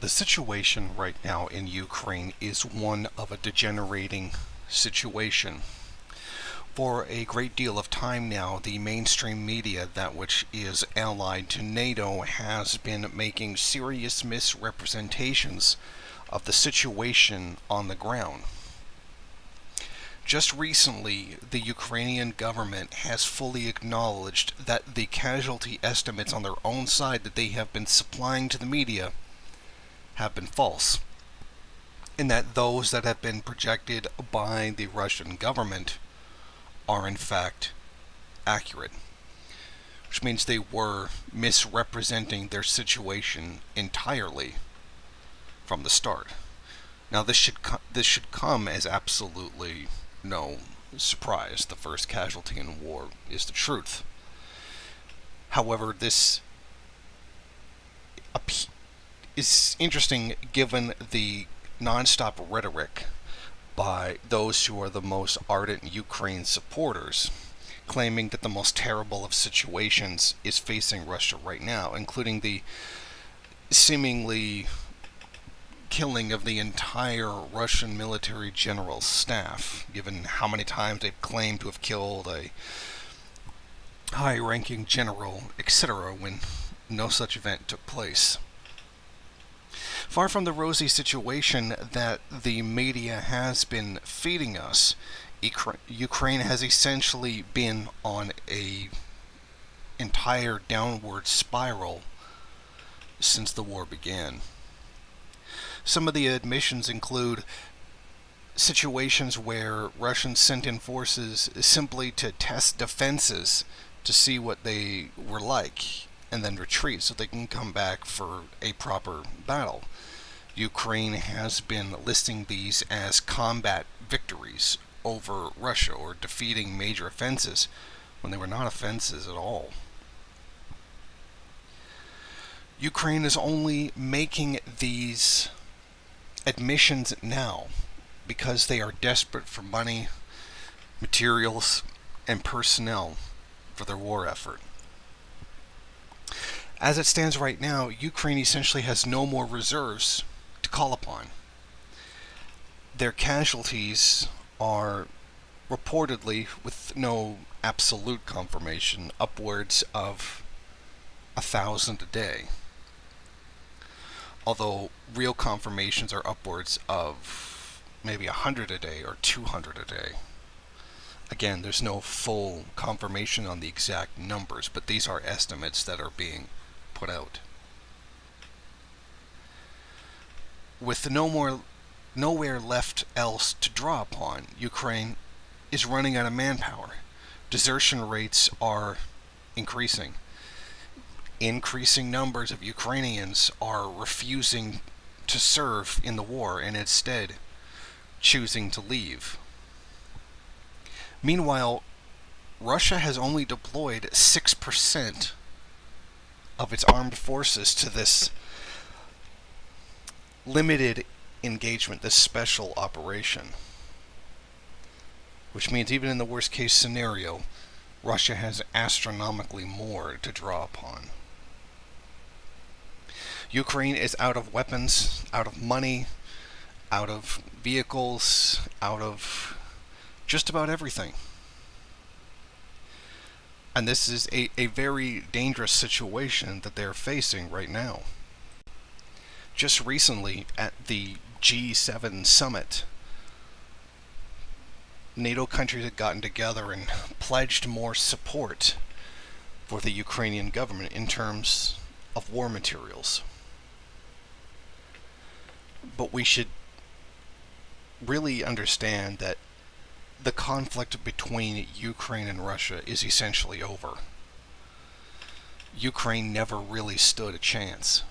The situation right now in Ukraine is one of a degenerating situation. For a great deal of time now, the mainstream media, that which is allied to NATO, has been making serious misrepresentations of the situation on the ground. Just recently, the Ukrainian government has fully acknowledged that the casualty estimates on their own side that they have been supplying to the media have been false, and that those that have been projected by the Russian government are in fact accurate, which means they were misrepresenting their situation entirely from the start. Now this should come as absolutely no surprise. The first casualty in war is the truth. However, this is interesting given the non-stop rhetoric by those who are the most ardent Ukraine supporters, claiming that the most terrible of situations is facing Russia right now, including the seemingly killing of the entire Russian military general staff, given how many times they've claimed to have killed a high-ranking general, etc., when no such event took place. Far from the rosy situation that the media has been feeding us, Ukraine has essentially been on an entire downward spiral since the war began. Some of the admissions include situations where Russians sent in forces simply to test defenses to see what they were like, and then retreat so they can come back for a proper battle. Ukraine has been listing these as combat victories over Russia, or defeating major offenses, when they were not offenses at all. Ukraine is only making these admissions now because they are desperate for money, materials, and personnel for their war effort. As it stands right now, Ukraine essentially has no more reserves to call upon. Their casualties are reportedly, with no absolute confirmation, upwards of 1,000 a day. Although real confirmations are upwards of maybe 100 a day or 200 a day. Again, there's no full confirmation on the exact numbers, but these are estimates that are being put out. With nowhere left else to draw upon, Ukraine is running out of manpower. Desertion rates are increasing. Increasing numbers of Ukrainians are refusing to serve in the war and instead choosing to leave. Meanwhile, Russia has only deployed 6% of its armed forces to this limited engagement, this special operation. Which means even in the worst case scenario, Russia has astronomically more to draw upon. Ukraine is out of weapons, out of money, out of vehicles, out of just about everything. And this is a very dangerous situation that they're facing right now. Just recently at the G7 summit, NATO countries had gotten together and pledged more support for the Ukrainian government in terms of war materials. But we should really understand that the conflict between Ukraine and Russia is essentially over. Ukraine never really stood a chance,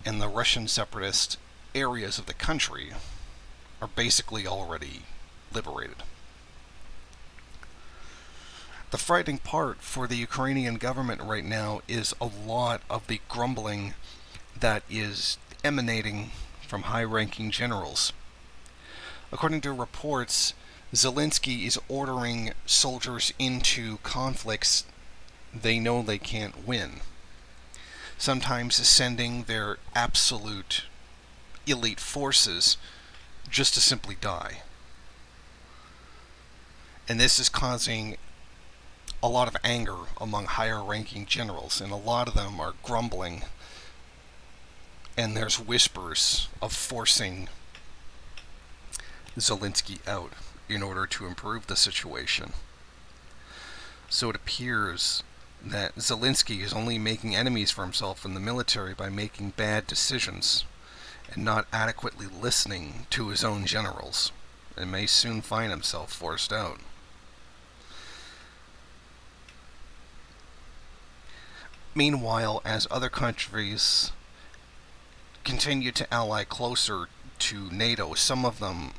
and the Russian separatist areas of the country are basically already liberated. The frightening part for the Ukrainian government right now is a lot of the grumbling that is emanating from high-ranking generals. According to reports, Zelensky is ordering soldiers into conflicts they know they can't win, sometimes sending their absolute elite forces just to simply die. And this is causing a lot of anger among higher ranking generals, and a lot of them are grumbling, and there's whispers of forcing Zelensky out in order to improve the situation. So it appears that Zelensky is only making enemies for himself in the military by making bad decisions and not adequately listening to his own generals, and may soon find himself forced out. Meanwhile, as other countries continue to ally closer to NATO, some of them,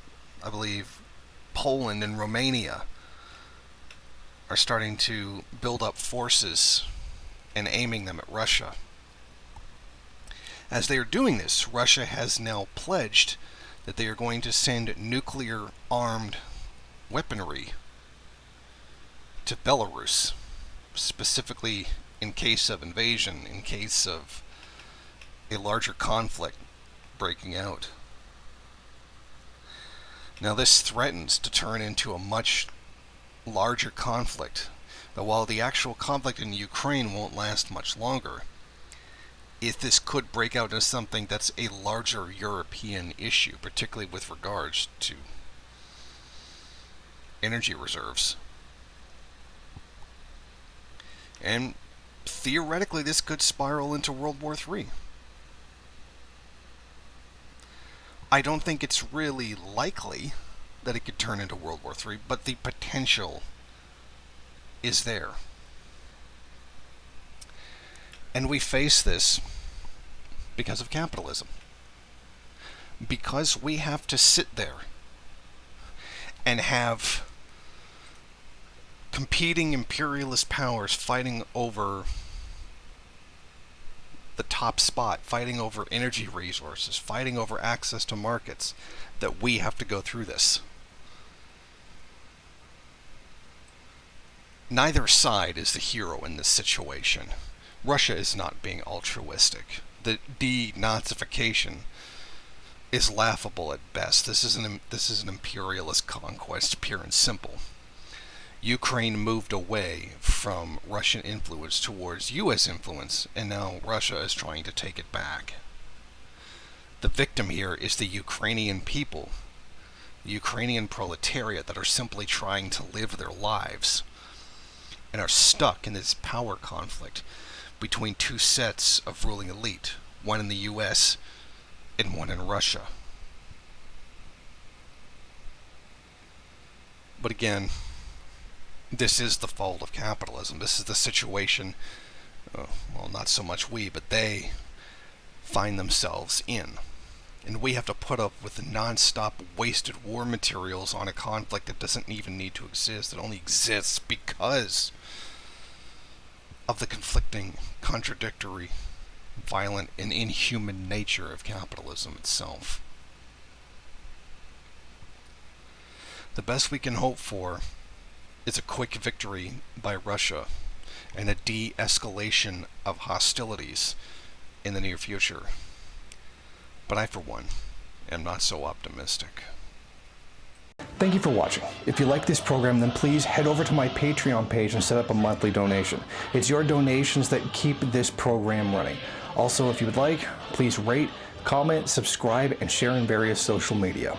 I believe Poland and Romania, are starting to build up forces and aiming them at Russia. As they are doing this, Russia has now pledged that they are going to send nuclear-armed weaponry to Belarus, specifically in case of invasion, in case of a larger conflict breaking out. Now this threatens to turn into a much larger conflict. But while the actual conflict in Ukraine won't last much longer, if this could break out into something that's a larger European issue, particularly with regards to energy reserves. And theoretically, this could spiral into World War III. I don't think it's really likely that it could turn into World War III, but the potential is there. And we face this because of capitalism. Because we have to sit there and have competing imperialist powers fighting over the top spot, fighting over energy resources, fighting over access to markets, that we have to go through this. Neither side is the hero in this situation. Russia is not being altruistic. The denazification is laughable at best. This is an imperialist conquest, pure and simple. Ukraine moved away from Russian influence towards U.S. influence, and now Russia is trying to take it back. The victim here is the Ukrainian people, the Ukrainian proletariat that are simply trying to live their lives and are stuck in this power conflict between two sets of ruling elite, one in the U.S. and one in Russia. But again, this is the fault of capitalism. This is the situation, well, not so much we, but they find themselves in. And we have to put up with the non-stop wasted war materials on a conflict that doesn't even need to exist. It only exists because of the conflicting, contradictory, violent, and inhuman nature of capitalism itself. The best we can hope for is a quick victory by Russia and a de-escalation of hostilities in the near future. But I, for one, am not so optimistic. Thank you for watching. If you like this program, then please head over to my Patreon page and set up a monthly donation. It's your donations that keep this program running. Also, if you would like, please rate, comment, subscribe, and share in various social media.